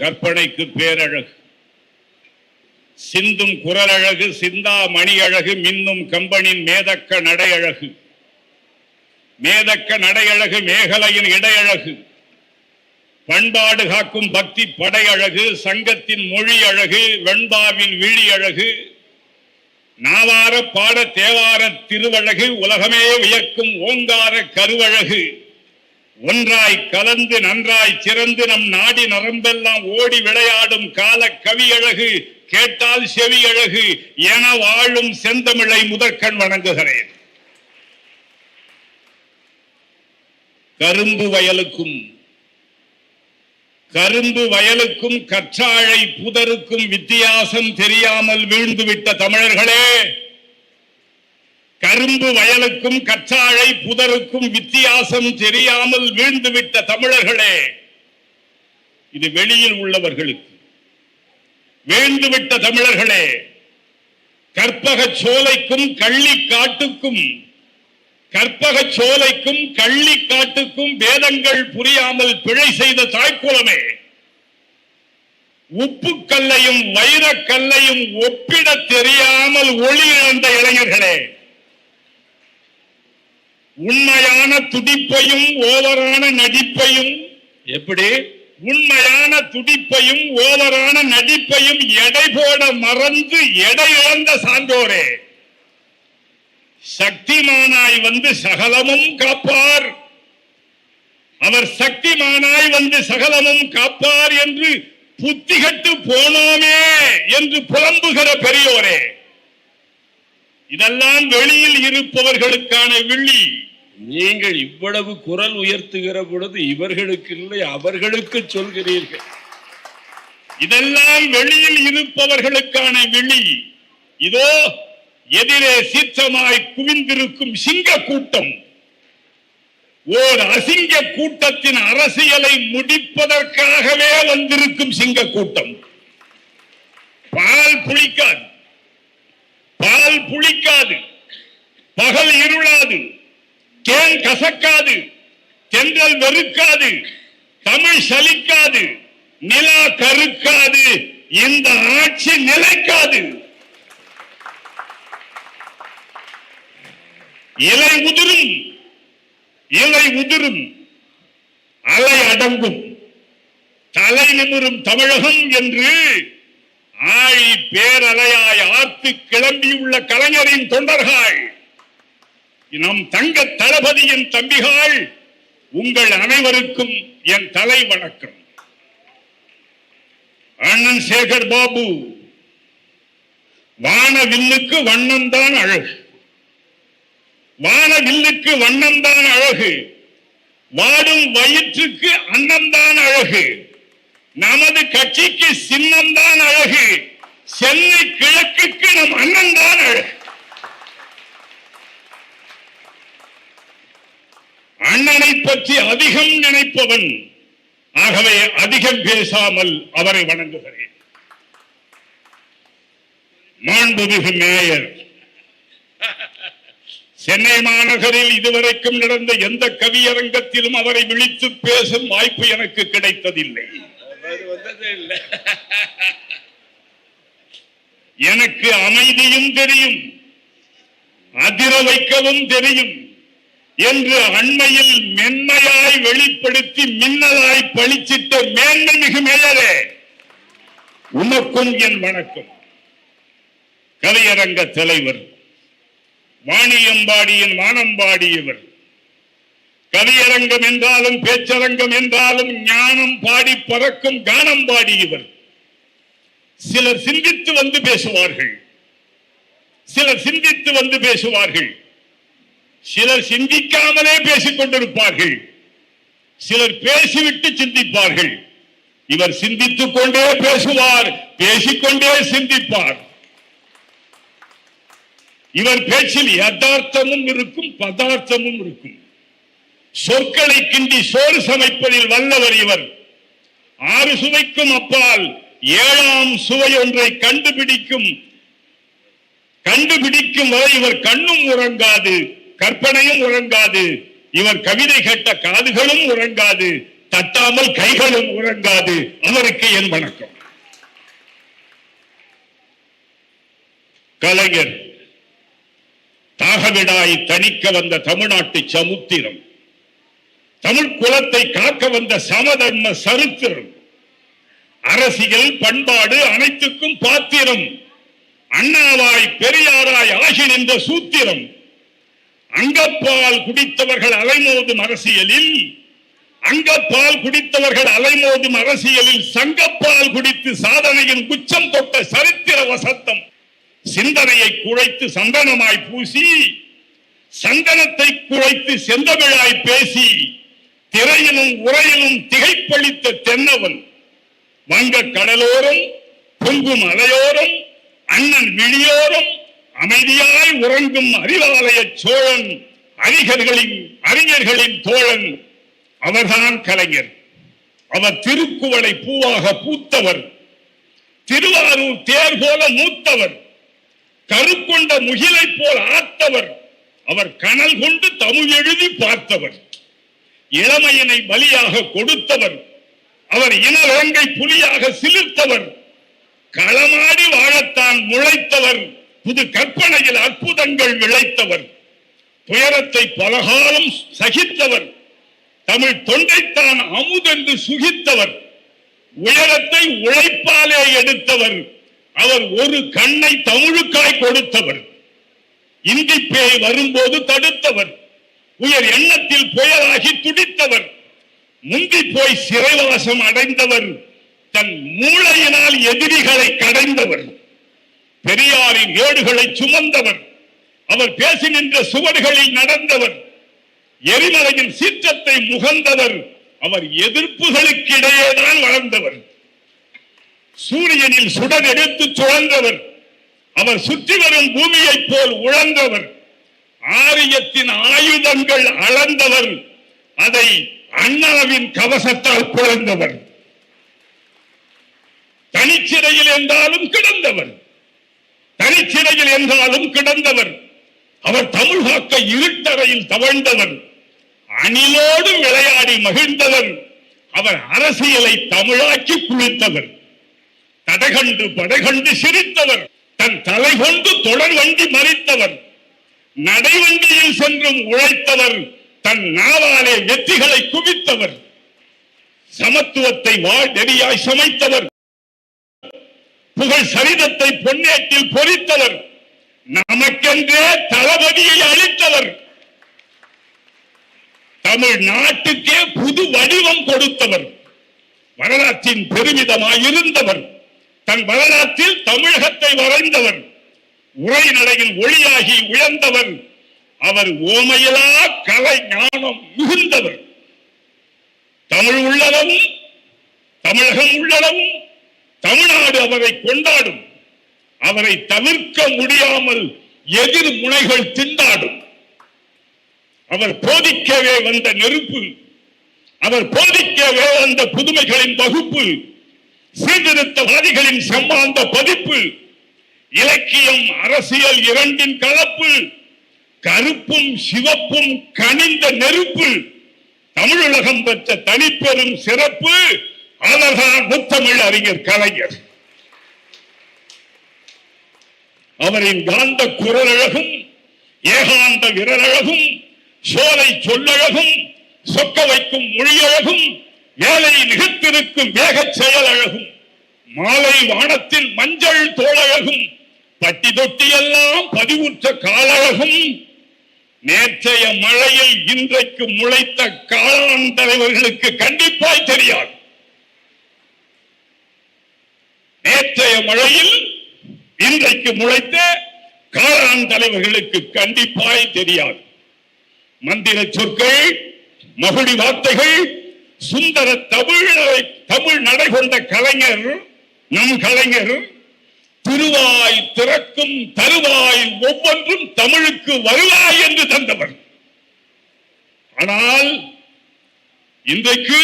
கற்பனைக்கு பேரழகு, சிந்தும் குரலழகு, சிந்தா மணி அழகு, மின்னும் கம்பனின் மேதக்க நடையழகு, மேதக்க நடையழகு, மேகலையின் இடையழகு, பண்பாடு காக்கும் பக்தி படையழகு, சங்கத்தின் மொழி அழகு, வெண்பாவின் விழி அழகு, நாவார பாட தேவார திருவழகு, உலகமே வியக்கும் ஓங்கார கருவழகு, ஒன்றாய் கலந்து நன்றாய் சிறந்து நம் நாடி நரம்பெல்லாம் ஓடி விளையாடும் கால கவியழகு, கேட்டால் செவி அழகு என வாழும் செந்தமிழை முதற்கண் வணங்குகிறேன். கரும்பு வயலுக்கும் கற்றாழை புதருக்கும் வித்தியாசம் தெரியாமல் வீழ்ந்துவிட்ட தமிழர்களே, கரும்பு வயலுக்கும் கற்றாழை புதருக்கும் வித்தியாசம் தெரியாமல் வீழ்ந்துவிட்ட தமிழர்களே, இது வெளியில் உள்ளவர்களுக்கு. வீழ்ந்துவிட்ட தமிழர்களே, கற்பக சோலைக்கும் கள்ளிக்காட்டுக்கும் வேதங்கள் புரியாமல் பிழை செய்த தாய்க்குலமே, உப்பு கல்லையும் வைரக்கல்லையும் ஒப்பிட தெரியாமல் ஒளி இழந்த இளைஞர்களே, உண்மையான துடிப்பையும் ஓவரான நடிப்பையும் உண்மையான துடிப்பையும் ஓவரான நடிப்பையும் எடை போட மறந்து எடை இழந்த சான்றோரே, சக்திமானாய் வந்து சகலமும் காப்பார், அவர் சக்திமானாய் வந்து சகலமும் காப்பார் என்று புத்திகட்டு போனோமே என்று புலம்புகிற பெரியோரே, இதெல்லாம் வெளியில் இருப்பவர்களுக்கான விழி. நீங்கள் இவ்வளவு குரல் உயர்த்துகிற பொழுது இவர்களுக்கு இல்லை அவர்களுக்கு சொல்கிறீர்கள். இதெல்லாம் வெளியில் இருப்பவர்களுக்கான விழி. இதோ எதிரே சீற்றமாய் குவிந்திருக்கும் சிங்க கூட்டம், ஓர் அசிங்க கூட்டத்தின் அரசியலை முடிப்பதற்காகவே வந்திருக்கும் சிங்க கூட்டம். பால் புளிக்காது, பகல் இருளாது, தேன் கசக்காது, தென்றல் வெறுக்காது, தமிழ் சலிக்காது, நிலா கருக்காது, இந்த ஆட்சி நிலைக்காது. இலை உதிரும், அலை அடங்கும், தலை நிமிரும் தமிழகம் என்று ஆழி பேரலையாய் ஆர்த்து கிளம்பியுள்ள கலைஞரின் தொண்டர்கள், நம் தங்க தளபதியின் தம்பிகள், உங்கள் அனைவருக்கும் என் தலை வணக்கம். அண்ணன் சேகர் பாபு, வானவில்லுக்கு வண்ணம்தான் அழகு, வானவில்லுக்கு வண்ணம்தான் அழகு, வாடும் வயிற்றுக்கு அன்னம்தான் அழகு, நமது கட்சிக்கு சின்னம்தான் அழகு, சென்னை கிழக்குக்கு நம் அண்ணன்தான் அழகு. அண்ணனை பற்றி அதிகம் நினைப்பவன், ஆகவே அதிகம் பேசாமல் அவரை வணங்குகிறேன். மாண்புமிகு மேயர், சென்னை மாநகரில் இதுவரைக்கும் நடந்த எந்த கவியரங்கத்திலும் அவரை விழித்து பேசும் வாய்ப்பு எனக்கு கிடைத்ததில்லை. எனக்கு அமைதியும் தெரியும், அதிர வைக்கவும் தெரியும் என்று அண்மையில் மென்மையாய் வெளிப்படுத்தி மின்னலாய் பழிச்சிட்ட மேன்மை மிகு மேயரே, உனக்கும் என் வணக்கம். கலையரங்க தலைவர், வாணியம்பாடியின் வானம்பாடியவர், கவியரங்கம் என்றாலும் பேச்சரங்கம் என்றாலும் ஞானம் பாடி பறக்கும் கானம் பாடியவர். சிலர் சிந்தித்து வந்து பேசுவார்கள், சிலர் சிந்திக்காமலே பேசிக் கொண்டிருப்பார்கள், சிலர் பேசிவிட்டு சிந்திப்பார்கள். இவர் சிந்தித்துக் கொண்டே பேசுவார், பேசிக்கொண்டே சிந்திப்பார். இவர் பேச்சில் யதார்த்தமும் இருக்கும், பதார்த்தமும் இருக்கும். சொற்களை கிண்டி சோறு சமைப்பதில் வல்லவர் இவர். 6 சுவைக்கும் அப்பால் 7ஆம் சுவை ஒன்றை கண்டுபிடிக்கும் வரை இவர் கண்ணும் உறங்காது, கற்பனையும் உறங்காது, இவர் கவிதை கேட்ட காதுகளும் உறங்காது, தட்டாமல் கைகளும் உறங்காது. அவருக்கு என் வணக்கம். கலைஞர் தாகவிடாய் தணிக்க வந்த தமிழ்நாட்டு சமுத்திரம், தமிழ் குலத்தை காக்க வந்த சமதர்ம சரித்திரம், அரசியல் பண்பாடு அனைத்துக்கும் பாத்திரம், அண்ணாவாய் பெரியாராய் ஆகி நின்ற சூத்திரம், அங்கப்பால் குடித்தவர்கள் அலைமோதும் அரசியலில், அங்கப்பால் குடித்தவர்கள் அலைமோதும் அரசியலில் சங்கப்பால் குடித்து சாதனையின் உச்சம் தொட்ட சரித்திர வசத்தம், சிந்தனையை குழைத்து சந்தனமாய் பூசி, சந்தனத்தை குழைத்து செந்தமிழாய் பேசி, திரையிலும் உரையிலும் திகைப்பளித்த தென்னவன், வங்க கடலோரம் பொங்கும் அலையோரம் அண்ணன் விழியோரம் அமைதியாய் உறங்கும் அறிவாலய சோழன், அறிஞர்களின் தோழன், அவர்தான் கலைஞர். அவர் திருக்குவளை பூவாக பூத்தவர், திருவாரூர் தேர் போல மூத்தவர், கருக்கொண்ட முகிலை போல் ஆத்தவர், அவர் கனல் கொண்டு தமிழ் எழுதி பார்த்தவர், இளமையினை பலியாக கொடுத்தவர், அவர் இனவரங்கை புலியாக சிலிர்த்தவர், களமாடி வாழத்தான் முளைத்தவர், புது கற்பனையில் அற்புதங்கள் விளைத்தவர், துயரத்தை பலகாலம் சகித்தவர், தமிழ் தொண்டைத்தான் அமுதென்று சுகித்தவர், உயரத்தை உழைப்பாலே எடுத்தவர், அவர் ஒரு கண்ணை தமிழுக்காய் கொடுத்தவர், இந்தி பேய் வரும்போது தடுத்தவர், உயர் எண்ணத்தில் புயலாகி துடித்தவர், முந்தி போய் சிறைவாசம் அடைந்தவர், தன் மூளையினால் எதிரிகளை கடைந்தவர், பெரியாரின் ஏடுகளை சுமந்தவர், அவர் பேசி நின்ற சுவடுகளில் நடந்தவர், எரிமலையின் சீற்றத்தை முகந்தவர், அவர் எதிர்ப்புகளுக்கு இடையேதான் வளர்ந்தவர், சூரியனில் சுடர் எடுத்து சுழன்றவர், அவர் சுற்றி வரும் பூமியை போல் உழந்தவர், ஆரியத்தின் ஆயுதங்கள் அளந்தவர், அதை அண்ணாவின் கவசத்தால் பிளந்தவர், தனிச்சிறையில் என்றாலும் கிடந்தவர், தனிச்சிறையில் என்றாலும் கிடந்தவர், அவர் தமிழ் காக்க இருட்டறையில் தவழ்ந்தவர், அணிலோடு விளையாடி மகிழ்ந்தவர், அவர் அரசியலை தமிழாக்கி குளித்தவர், தடைகண்டு படைகண்டு சிரித்தவர், தன் தலை கொண்டு தொடர் வண்டி மறித்தவர், நடைவண்டியில் சென்றும் உழைத்தவர், தன் நாவாலே வெற்றிகளை குவித்தவர், சமத்துவத்தை வாழ்நெறியாய் சமைத்தவர், புகழ் சரிதத்தை பொன்னேட்டில் பொறித்தவர், நமக்கென்றே தளபதியை அளித்தவர், தமிழ் நாட்டுக்கே புது வடிவம் கொடுத்தவர், வரலாற்றின் பெருமிதமாய் இருந்தவர், தன் வரலாற்றில் தமிழகத்தை வரைந்தவர், உரைநடையில் ஒளியாகி உயர்ந்தவர், அவர் ஓமையிலா கலை ஞானம் மிகுந்தவர், தமிழ் உள்ளளவும் தமிழகம் உள்ளளவும் தமிழ்நாடு அவரை கொண்டாடும், அவரை தவிர்க்க முடியாமல் எதிர் முனைகள் திண்டாடும், அவர் போதிக்கவே வந்த நெருப்பு, அவர் போதிக்கவே வந்த புதுமைகளின் வகுப்பு, சீர்திருத்தவாதிகளின் செம்மாந்த பதிப்பு, இலக்கியம் அரசியல் இரண்டின் கலப்பு, கருப்பும் சிவப்பும் கனிந்த நெருப்பு, தமிழுலகம் பெற்ற தனிப்பெரும் சிறப்பு, அவர்தான் முத்தமிழ் அறிஞர் கலைஞர். அவரின் காந்த குரலழகும் ஏகாந்த விரலழகும் சோலை சொல்லழகும் சொக்க வைக்கும் மொழியழகும் வேலை நிகழ்த்திருக்கும் வேக செயலழகும் மாலை வானத்தில் மஞ்சள் தோழழகும் பட்டி தொட்டியெல்லாம் பதிவுற்ற காலழகும் நேற்றைய மழையில் இன்றைக்கு முளைத்த காளான் தலைவர்களுக்கு கண்டிப்பாய் தெரியாது. நேற்றைய மழையில் இன்றைக்கு முளைத்த காளான் தலைவர்களுக்கு கண்டிப்பாய் தெரியாது. மந்திர சொற்கள், மகுடி வார்த்தைகள், சுந்தர தமிழ் நடை கொண்ட கலைஞர், நம் கலைஞர் திருவாய் திறக்கும் தருவாய் ஒவ்வொன்றும் தமிழுக்கு வருவாய் என்று தந்தவர். ஆனால் இன்றைக்கு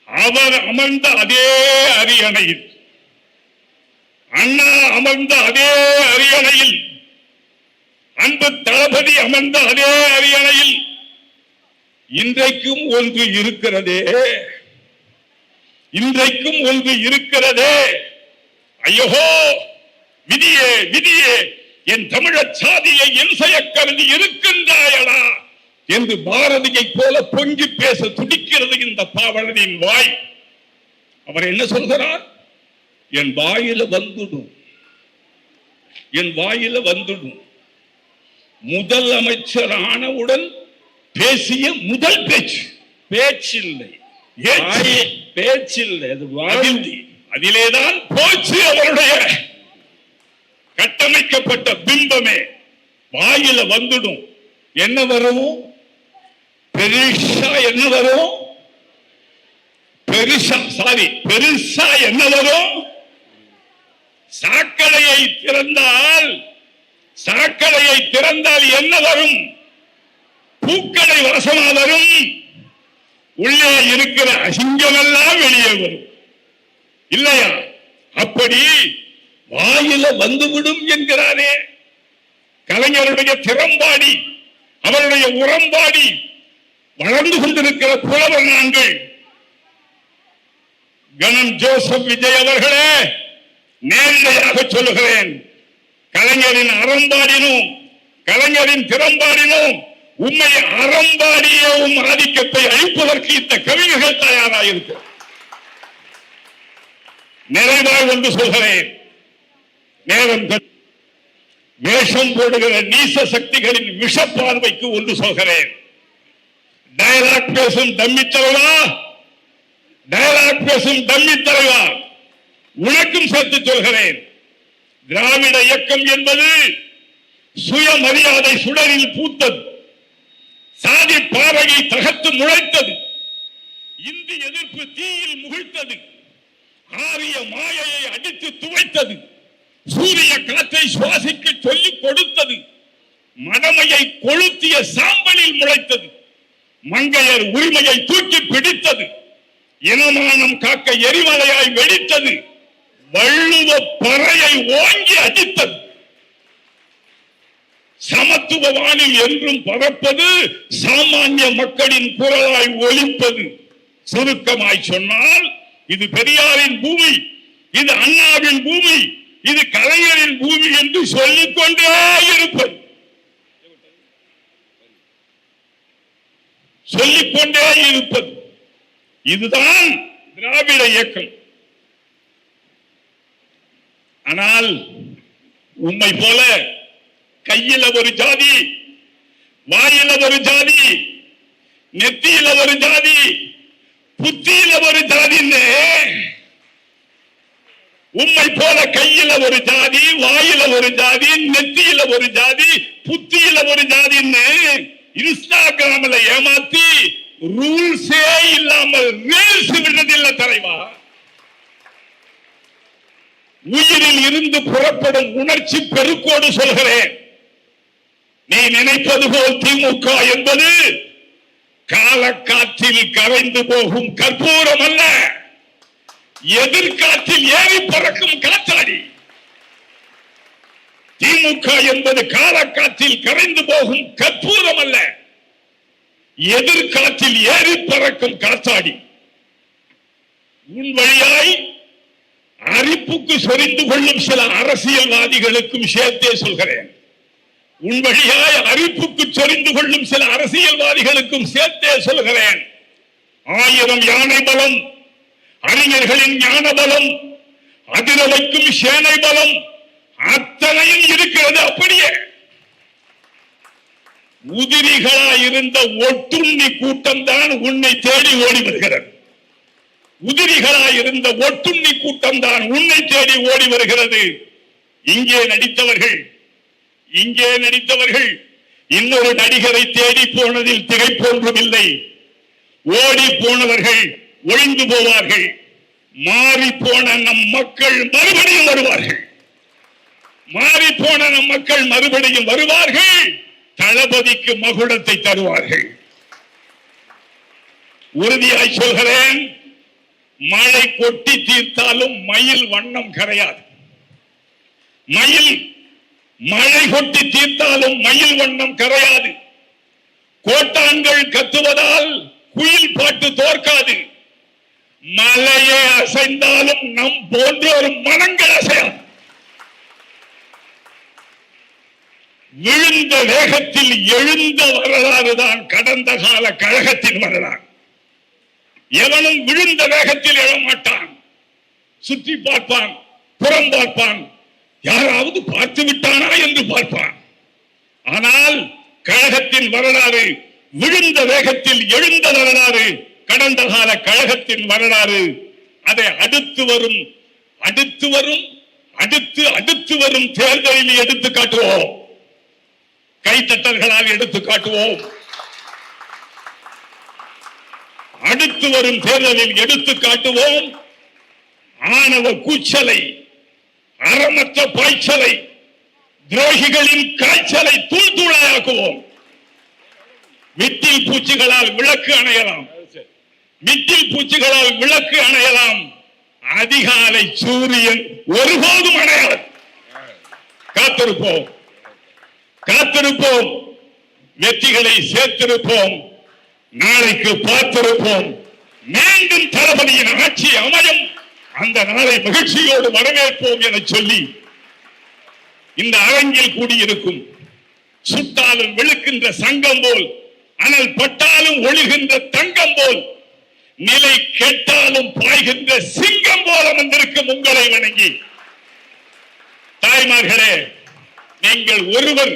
அவர் அமர்ந்த அதே அரியணையில், அண்ணா அமர்ந்த அதே அரியணையில், அன்பு தளபதி அமர்ந்த அதே அரியணையில் இன்றைக்கும் ஒன்று இருக்கிறதே, இன்றைக்கும் ஒன்று இருக்கிறதே, ஐயோ விதியே விதியே, என் தமிழர் சாதியை என் செய்ய கருதி இருக்கின்றாயடா என்று பாரதியை போல பொங்கி பேச துடிக்கிறது இந்த பாவலனின் வாய். அவர் என்ன சொல்கிறார்? என் வாயில வந்துடும், என் வாயில வந்துடும். முதல் அமைச்சர் ஆனவுடன் பேசிய முதல் பேச்சு, பேச்சில்லை, பேச்சில்லை, அது வாழ்ந்தி. அதிலேதான் போச்சு அவருடைய கட்டமைக்கப்பட்ட பிம்பமே. வாயில வந்துடும். என்ன வரும்? பெருசா என்ன வரும்? பெருசா என்ன வரும்? சாக்கடையை திறந்தால் என்ன வரும்? பூக்களை வசமா வரும். உள்ளே இருக்கிற அசிங்கமெல்லாம் வெளியே வரும், இல்லையா? அப்படி வாயில வந்துவிடும் என்கிறாரே. கலைஞருடைய திறம்பாடி, அவருடைய உரம்பாடி, வளர்ந்து கொண்டிருக்கிற புலவர் நாங்கள். கணம் ஜோசப் விஜய் அவர்களே, நேரடியாக சொல்லுகிறேன், கலைஞரின் அறம்பாடினும் கலைஞரின் திறம்பாடினும் உண்மை அறம்பாடியும் ஆதிக்கத்தை அழிப்பதற்கு இந்த கவிஞர்கள் தயாராக நிறைவாக ஒன்று சொல்கிறேன். நேரம் வேஷம் போடுகிற நீச சக்திகளின் விஷ பார்வைக்கு ஒன்று சொல்கிறேன். டயலாக் பேசும் டம்மி தலைவா, டயலாக் பேசும் டம்மி தலைவா, உனக்கும் சேர்த்து சொல்கிறேன். திராவிட இயக்கம் என்பது சுயமரியாதை சுடரில் பூத்தது, சாதி பாறையை தகர்த்து முளைத்தது, இந்தி எதிர்ப்பு தீயில் முகிழ்த்தது, ஆரிய மாயையை அடித்து துவைத்தது, சூரிய காற்றை சுவாசிக்க சொல்லிக் கொடுத்தது, மடமையை கொளுத்திய சாம்பலில் முளைத்தது, மங்கையர் உரிமையை தூக்கி பிடித்தது, இனமானம் காக்க எரிமலையாய் வெடித்தது, வள்ளுவ பறையை ஓங்கி அடித்தது, சமத்துவ வானில் என்றும் பறப்பது, சாமானிய மக்களின் குரலாய் ஒலிப்பது. சுருக்கமாய் சொன்னால் இது பெரியாரின் பூமி, இது அண்ணாவின் பூமி, இது கலைஞரின் பூமி என்று சொல்லிக்கொண்டே இருப்பது, சொல்லிக்கொண்டே இருப்பது. இதுதான் திராவிட இயக்கம். ஆனால் உண்மை போல கையில ஒரு ஜாதி, வாயில ஒரு ஜாதி, நெத்தியில ஒரு ஜாதி, புத்தியில ஒரு ஜாதி. உண்மை போல கையில ஒரு ஜாதி, வாயில ஒரு ஜாதி, நெத்தியில ஒரு ஜாதி, புத்தியில ஒரு ஜாதி இன்ஸ்டாகிராம்ல ஏமாத்தி ரூல்ஸே இல்லாமல் ரீல்ஸ் விடுறதில்லை தலைவா. உயிரில் இருந்து புறப்படும் உணர்ச்சி பெருக்கோடு சொல்கிறேன். நீ நினைப்பது போல் திமுக என்பது காலக்காற்றில் கரைந்து போகும் கற்பூரம் அல்ல, எதிர்காற்றில் ஏறி பறக்கும் காற்றாடி. திமுக என்பது காலக்காற்றில் கரைந்து போகும் கற்பூரம் அல்ல, எதிர்காற்றில் ஏறி பறக்கும் காற்றாடி. உன் வழியாய் அரிப்புக்கு சொரிந்து கொள்ளும் சில அரசியல்வாதிகளுக்கும் சேர்த்தே சொல்கிறேன். உன் வழியாய் அரிப்புக்கு சொரிந்து கொள்ளும் சில அரசியல்வாதிகளுக்கும் சேர்த்தே சொல்கிறேன். 1000 யானை பலம், அறிஞர்களின் ஞான பலம், அதிர வைக்கும் சேனை பலம் அத்தனையும் இருக்கிறது. அப்படியே உதிரிகளாய் இருந்த ஒட்டுண்ணி கூட்டம் தான் உன்னை தேடி ஓடி வருகிறது. உதிரிகளாய் இருந்த ஒட்டுண்ணி கூட்டம் தான் உன்னை தேடி ஓடி வருகிறது. இங்கே நடித்தவர்கள் இன்னொரு நடிகரை தேடி போனதில் திகைப்பொன்றும் இல்லை. ஓடி போனவர்கள் ஒழிந்து போவார்கள். மாறி போன நம் மக்கள் மறுபடியும் வருவார்கள். மாறி போன நம் மக்கள் மறுபடியும் வருவார்கள். தளபதிக்கு மகுடத்தை தருவார்கள். உறுதியாய் சொல்கிறேன், மழை கொட்டி தீர்த்தாலும் மயில் வண்ணம் கரையாது. மழை கொட்டி தீர்த்தாலும் மயில் வண்ணம் கரையாது. கோட்டான்கள் கத்துவதால் குயில் பாட்டு தோற்காது. மலையே அசைந்தாலும் நம் போன்ற ஒரு மனங்கள் அசையாது. விழுந்த வேகத்தில் எழுந்த வரலாறு தான் கடந்த கால கழகத்தின் வரலாறு. எவனும் விழுந்த வேகத்தில் எழமாட்டான். சுற்றி பார்ப்பான், புறம் பார்ப்பான், யாராவது பார்த்து விட்டானா என்று பார்ப்பான். ஆனால் கழகத்தின் வரலாறு விழுந்த வேகத்தில் எழுந்த வரலாறு கடந்த கால கழகத்தின் வரலாறு. அதை அடுத்து வரும் தேர்தலில் எடுத்து காட்டுவோம். கைத்தட்டல்களால் எடுத்து காட்டுவோம். அடுத்து வரும் தேர்தலில் எடுத்து காட்டுவோம். ஆணவ கூச்சலை, அறமற்ற பாய்ச்சலை, துரோகிகளின் காய்ச்சலை தூள் தூளாக்குவோம். விட்டில் பூச்சிகளால் விளக்கு அணையலாம், விட்டில் பூச்சிகளால் விளக்கு அணையலாம், அதிகாலை சூரியன் ஒருபோதும் அணையாது. காத்திருப்போம், காத்திருப்போம், வெற்றிகளை சேர்த்திருப்போம், நாளைக்கு பார்த்திருப்போம். மீண்டும் தளபதியின் ஆட்சி அமையும், அந்த நாளை மகிழ்ச்சியோடு வரவேற்போம் என சொல்லி இந்த அரங்கில் கூடியிருக்கும் சுட்டாலும் வெளுக்கின்ற சங்கம் போல், அனல் பட்டாலும் ஒழுகின்ற தங்கம் போல், நிலை கெட்டாலும் பாய்கின்ற சிங்கம் போல வந்திருக்கும் உங்களை வணங்கி, தாய்மார்களே, நீங்கள் ஒருவர்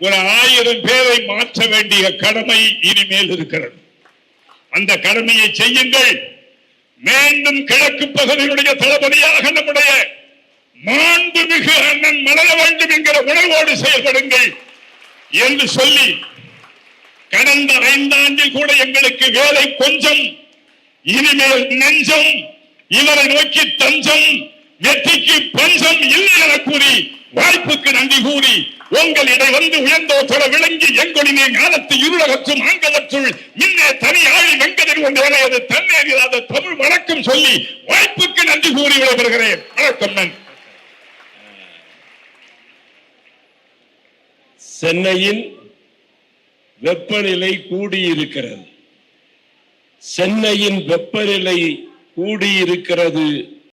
ஒரு 1000 பேரை மாற்ற வேண்டிய கடமை இனிமேல் இருக்கிறது. அந்த கடமையை செய்யுங்கள். மீண்டும் கிழக்கு பகுதியினுடைய தளபதியாக நம்முடைய மாண்புமிகு அண்ணன் மலர வேண்டும் என்கிற உணர்வோடு செயல்படுங்கள் என்று சொல்லி, கடந்த 5 ஆண்டில் கூட எங்களுக்கு வேலை கொஞ்சம், இனிமேல் நெஞ்சம், இவரை நோக்கி தஞ்சம், வெற்றிக்கு பஞ்சம் இல்லை என கூறி, வாய்ப்புக்கு நன்றி கூறி, உங்களிடை வந்து உயர்ந்தோர் விளங்கி எங்கொழினே ஞானத்து இருளகற்றும் ஆங்கவற்றுள் மின்னே தனி ஆழி வெங்கதிர் ஒன்றையது தன்னேறியாத தமிழ் வணக்கம் சொல்லி வாய்ப்புக்கு நன்றி கூறி விடைபெறுகிறேன். வணக்கம். சென்னையின் வெப்பநிலை கூடியிருக்கிறது. சென்னையின் வெப்பநிலை கூடியிருக்கிறது